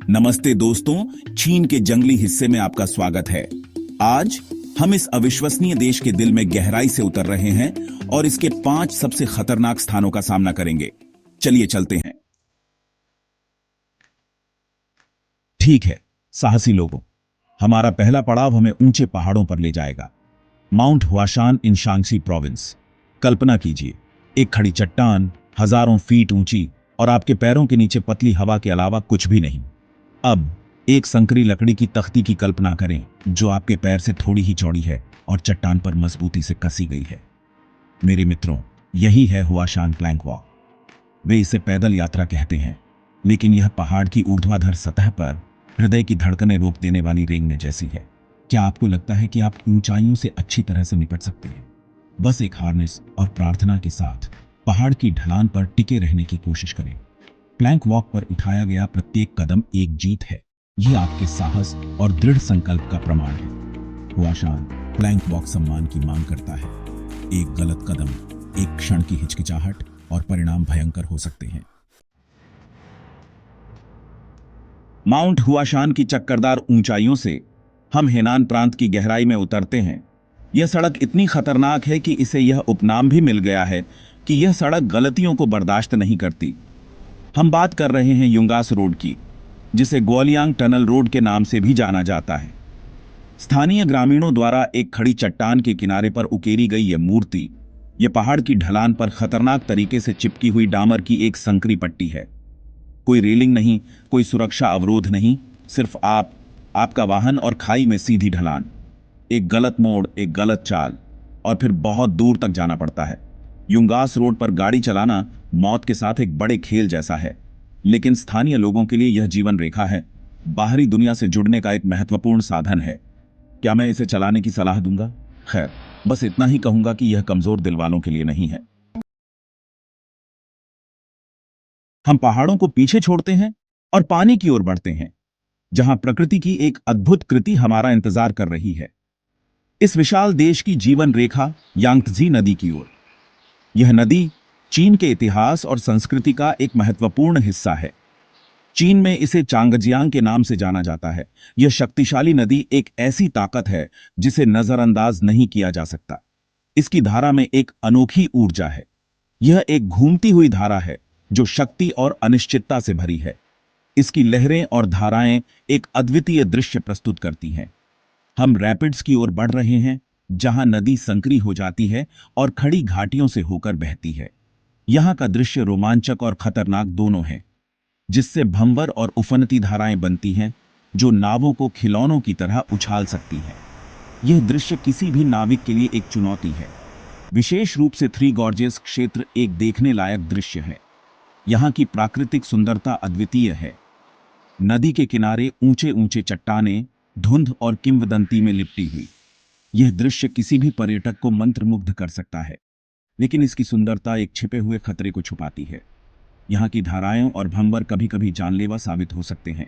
नमस्ते दोस्तों, चीन के जंगली हिस्से में आपका स्वागत है। आज हम इस अविश्वसनीय देश के दिल में गहराई से उतर रहे हैं और इसके 5 सबसे खतरनाक स्थानों का सामना करेंगे। चलिए चलते हैं। ठीक है साहसी लोगों, हमारा पहला पड़ाव हमें ऊंचे पहाड़ों पर ले जाएगा। माउंट हुआशान इन शांग्सी प्रोविंस। कल्पना कीजिए, एक खड़ी चट्टान, हजारों फीट ऊंची, और आपके पैरों के नीचे पतली हवा के अलावा कुछ भी नहीं। अब एक संकरी लकड़ी की तख्ती की कल्पना करें जो आपके पैर से थोड़ी ही चौड़ी है और चट्टान पर मजबूती से कसी गई है। मेरे मित्रों, यही है हुआशान प्लैंक वॉक। वे इसे पैदल यात्रा कहते हैं, लेकिन यह पहाड़ की ऊर्ध्वाधर सतह पर हृदय की धड़कनें रोक देने वाली रेंगने जैसी है। क्या आपको लगता है कि आप ऊंचाइयों से अच्छी तरह से निपट सकते हैं? बस एक हार्नेस और प्रार्थना के साथ पहाड़ की ढलान पर टिके रहने की कोशिश करें। प्लैंक वॉक पर उठाया गया प्रत्येक कदम एक जीत है। यह आपके साहस और दृढ़ संकल्प का प्रमाण है। हुआशान प्लैंक वॉक सम्मान की मांग करता है। एक गलत कदम, एक क्षण की हिचकिचाहट, और परिणाम भयंकर हो सकते हैं। माउंट हुआशान की चक्करदार ऊंचाइयों से हम हेनान प्रांत की गहराई में उतरते हैं। यह सड़क इतनी खतरनाक है कि इसे यह उपनाम भी मिल गया है कि यह सड़क गलतियों को बर्दाश्त नहीं करती। हम बात कर रहे हैं युंगास रोड की, जिसे ग्वालियांग टनल रोड के नाम से भी जाना जाता है। स्थानीय ग्रामीणों द्वारा एक खड़ी चट्टान के किनारे पर उकेरी गई यह मूर्ति, यह पहाड़ की ढलान पर खतरनाक तरीके से चिपकी हुई डामर की एक संकरी पट्टी है। कोई रेलिंग नहीं, कोई सुरक्षा अवरोध नहीं, सिर्फ आपका वाहन और खाई में सीधी ढलान। एक गलत मोड़, एक गलत चाल, और फिर बहुत दूर तक जाना पड़ता है। युंगास रोड पर गाड़ी चलाना मौत के साथ एक बड़े खेल जैसा है, लेकिन स्थानीय लोगों के लिए यह जीवन रेखा है, बाहरी दुनिया से जुड़ने का एक महत्वपूर्ण साधन है। क्या मैं इसे चलाने की सलाह दूंगा? खैर, बस इतना ही कहूंगा कि यह कमजोर दिल वालों के लिए नहीं है। हम पहाड़ों को पीछे छोड़ते हैं और पानी की ओर बढ़ते हैं, जहां प्रकृति की एक अद्भुत कृति हमारा इंतजार कर रही है। इस विशाल देश की जीवन रेखा यांगत्जी नदी की ओर। यह नदी चीन के इतिहास और संस्कृति का एक महत्वपूर्ण हिस्सा है। चीन में इसे चांगजियांग के नाम से जाना जाता है। यह शक्तिशाली नदी एक ऐसी ताकत है जिसे नजरअंदाज नहीं किया जा सकता। इसकी धारा में एक अनोखी ऊर्जा है। यह एक घूमती हुई धारा है जो शक्ति और अनिश्चितता से भरी है। इसकी लहरें और धाराएं एक अद्वितीय दृश्य प्रस्तुत करती हैं। हम रैपिड्स की ओर बढ़ रहे हैं, जहां नदी संकरी हो जाती है और खड़ी घाटियों से होकर बहती है। यहां का दृश्य रोमांचक और खतरनाक दोनों है, जिससे भंवर और उफनती धाराएं बनती हैं जो नावों को खिलौनों की तरह उछाल सकती हैं। यह दृश्य किसी भी नाविक के लिए एक चुनौती है। विशेष रूप से थ्री गॉर्जेस क्षेत्र एक देखने लायक दृश्य है। यहाँ की प्राकृतिक सुंदरता अद्वितीय है। नदी के किनारे ऊंचे ऊंचे चट्टानें, धुंध और किंवदंती में लिपटी हुई। यह दृश्य किसी भी पर्यटक को मंत्रमुग्ध कर सकता है, लेकिन इसकी सुंदरता एक छिपे हुए खतरे को छुपाती है। यहाँ की धाराएं और भंवर कभी कभी जानलेवा साबित हो सकते हैं,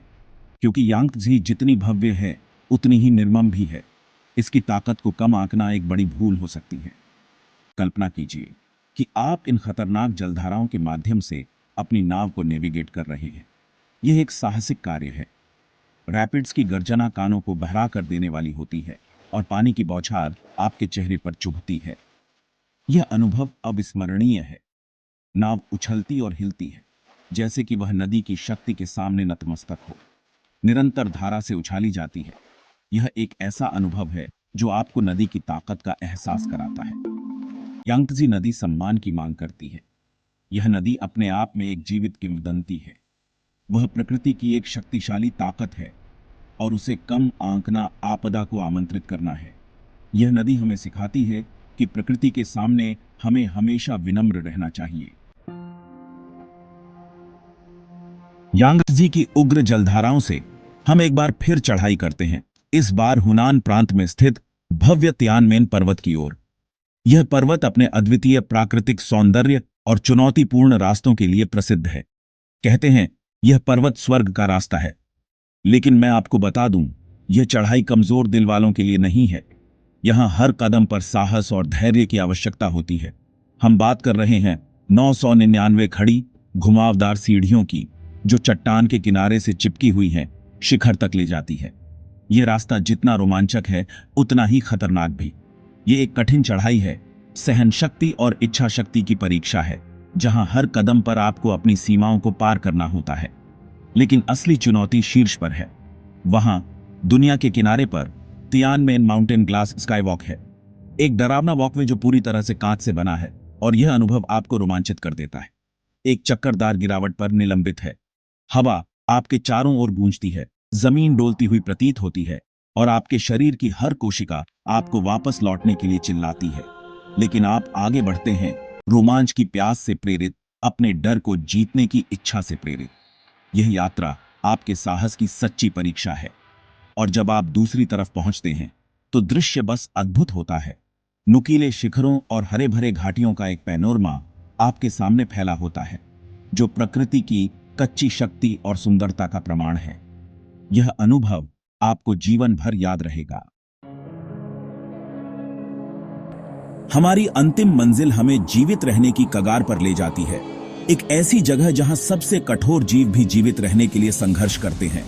क्योंकि यांगत्जी जितनी भव्य है उतनी ही निर्मम भी है। इसकी ताकत को कम आंकना एक बड़ी भूल हो सकती है। कल्पना कीजिए कि आप इन खतरनाक जलधाराओं के माध्यम से अपनी नाव को नेविगेट कर रहे हैं। यह एक साहसिक कार्य है। रैपिड्स की गर्जना कानों को बहरा कर देने वाली होती है और पानी की बौछार आपके चेहरे पर चुभती है। यह अनुभव अविस्मरणीय है। नाव उछलती और हिलती है, जैसे कि वह नदी की शक्ति के सामने नतमस्तक हो। निरंतर धारा से उछाली जाती है। यह एक ऐसा अनुभव है जो आपको नदी की ताकत का एहसास कराता है। यांगत्जी नदी सम्मान की मांग करती है। यह नदी अपने आप में एक जीवित किंवदंती है। वह प्रकृति की एक शक्तिशाली ताकत है और उसे कम आंकना आपदा को आमंत्रित करना है। यह नदी हमें सिखाती है कि प्रकृति के सामने हमें हमेशा विनम्र रहना चाहिए। यांगत्जी की उग्र जलधाराओं से हम एक बार फिर चढ़ाई करते हैं, इस बार हुनान प्रांत में स्थित भव्य तियानमेन पर्वत की ओर। यह पर्वत अपने अद्वितीय प्राकृतिक सौंदर्य और चुनौतीपूर्ण रास्तों के लिए प्रसिद्ध है। कहते हैं यह पर्वत स्वर्ग का रास्ता है, लेकिन मैं आपको बता दूं, यह चढ़ाई कमजोर दिल वालों के लिए नहीं है। यहां हर कदम पर साहस और धैर्य की आवश्यकता होती है। हम बात कर रहे हैं 999 खड़ी घुमावदार सीढ़ियों की जो चट्टान के किनारे से चिपकी हुई है, शिखर तक ले जाती है। यह रास्ता जितना रोमांचक है उतना ही खतरनाक भी। ये एक कठिन चढ़ाई है, सहन शक्ति और इच्छा शक्ति की परीक्षा है, जहां हर कदम पर आपको अपनी सीमाओं को पार करना होता है। लेकिन असली चुनौती शीर्ष पर है। वहां दुनिया के किनारे पर Tiananmen mountain glass sky walk है, एक डरावना वॉकवे जो पूरी तरह से कांच से बना है, और यह अनुभव आपको रोमांचित कर देता है। एक चक्करदार गिरावट पर निलंबित है, हवा आपके चारों ओर गूंजती है, जमीन डोलती हुई प्रतीत होती है, और आपके शरीर की हर कोशिका आपको वापस लौटने के लिए चिल्लाती है। लेकिन आप आगे बढ़ते हैं, रोमांच की प्यास से प्रेरित, अपने डर को जीतने की इच्छा से प्रेरित। यह यात्रा आपके साहस की सच्ची परीक्षा है। और जब आप दूसरी तरफ पहुंचते हैं तो दृश्य बस अद्भुत होता है। नुकीले शिखरों और हरे भरे घाटियों का एक पैनोरमा आपके सामने फैला होता है, जो प्रकृति की कच्ची शक्ति और सुंदरता का प्रमाण है। यह अनुभव आपको जीवन भर याद रहेगा। हमारी अंतिम मंजिल हमें जीवित रहने की कगार पर ले जाती है, एक ऐसी जगह जहां सबसे कठोर जीव भी जीवित रहने के लिए संघर्ष करते हैं।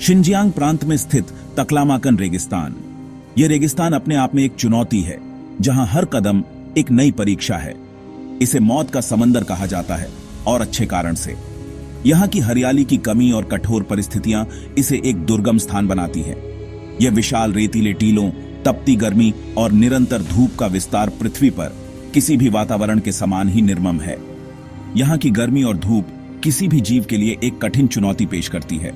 शिनजियांग प्रांत में स्थित तकलामाकन रेगिस्तान। यह रेगिस्तान अपने आप में एक चुनौती है, जहां हर कदम एक नई परीक्षा है। इसे मौत का समंदर कहा जाता है, और अच्छे कारण से। यहां की हरियाली की कमी और कठोर परिस्थितियां इसे एक दुर्गम स्थान बनाती है। यह विशाल रेतीले टीलों, तपती गर्मी और निरंतर धूप का विस्तार पृथ्वी पर किसी भी वातावरण के समान ही निर्मम है। यहां की गर्मी और धूप किसी भी जीव के लिए एक कठिन चुनौती पेश करती है।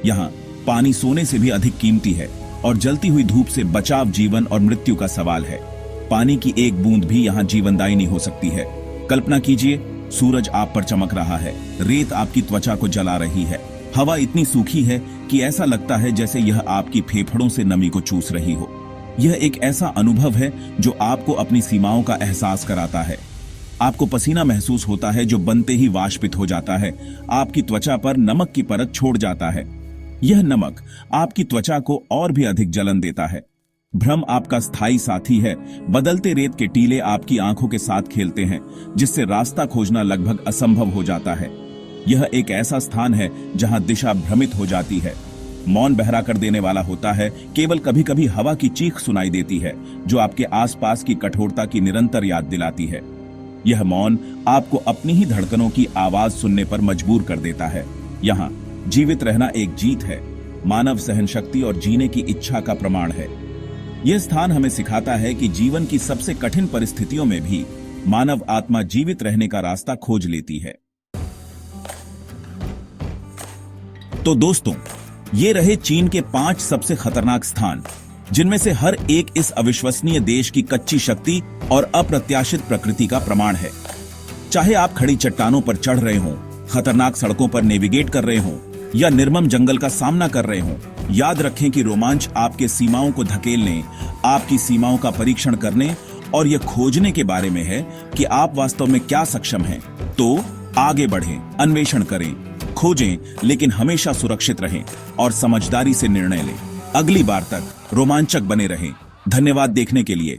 यहां पानी सोने से भी अधिक कीमती है, और जलती हुई धूप से बचाव जीवन और मृत्यु का सवाल है। पानी की एक बूंद भी यहां जीवनदायिनी हो सकती है। कल्पना कीजिए, सूरज आप पर चमक रहा है, रेत आपकी त्वचा को जला रही है, हवा इतनी सूखी है कि ऐसा लगता है जैसे यह आपकी फेफड़ों से नमी को चूस रही हो। यह एक ऐसा अनुभव है जो आपको अपनी सीमाओं का एहसास कराता है। आपको पसीना महसूस होता है जो बनते ही वाष्पित हो जाता है, आपकी त्वचा पर नमक की परत छोड़ जाता है। यह नमक आपकी त्वचा को और भी अधिक जलन देता है। भ्रम आपका स्थायी साथी है। बदलते रेत के टीले आपकी आंखों के साथ खेलते हैं, जिससे रास्ता खोजना लगभग असंभव हो जाता है। यह एक ऐसा स्थान है जहां दिशा भ्रमित हो जाती है। मौन बहरा कर देने वाला होता है। केवल कभी कभी हवा की चीख सुनाई देती है, जो आपके आसपास की कठोरता की निरंतर याद दिलाती है। यह मौन आपको अपनी ही धड़कनों की आवाज सुनने पर मजबूर कर देता है। यहाँ जीवित रहना एक जीत है, मानव सहन शक्ति और जीने की इच्छा का प्रमाण है। यह स्थान हमें सिखाता है कि जीवन की सबसे कठिन परिस्थितियों में भी मानव आत्मा जीवित रहने का रास्ता खोज लेती है। तो दोस्तों, ये रहे चीन के 5 सबसे खतरनाक स्थान, जिनमें से हर एक इस अविश्वसनीय देश की कच्ची शक्ति और अप्रत्याशित प्रकृति का प्रमाण है। चाहे आप खड़ी चट्टानों पर चढ़ रहे हों, खतरनाक सड़कों पर नेविगेट कर रहे हों, या निर्मम जंगल का सामना कर रहे हों, याद रखें कि रोमांच आपके सीमाओं को धकेलने, आपकी सीमाओं का परीक्षण करने और यह खोजने के बारे में है कि आप वास्तव में क्या सक्षम हैं। तो आगे बढ़ें, अन्वेषण करें, खोजें, लेकिन हमेशा सुरक्षित रहें और समझदारी से निर्णय लें। अगली बार तक रोमांचक बने रहें। धन्यवाद देखने के लिए।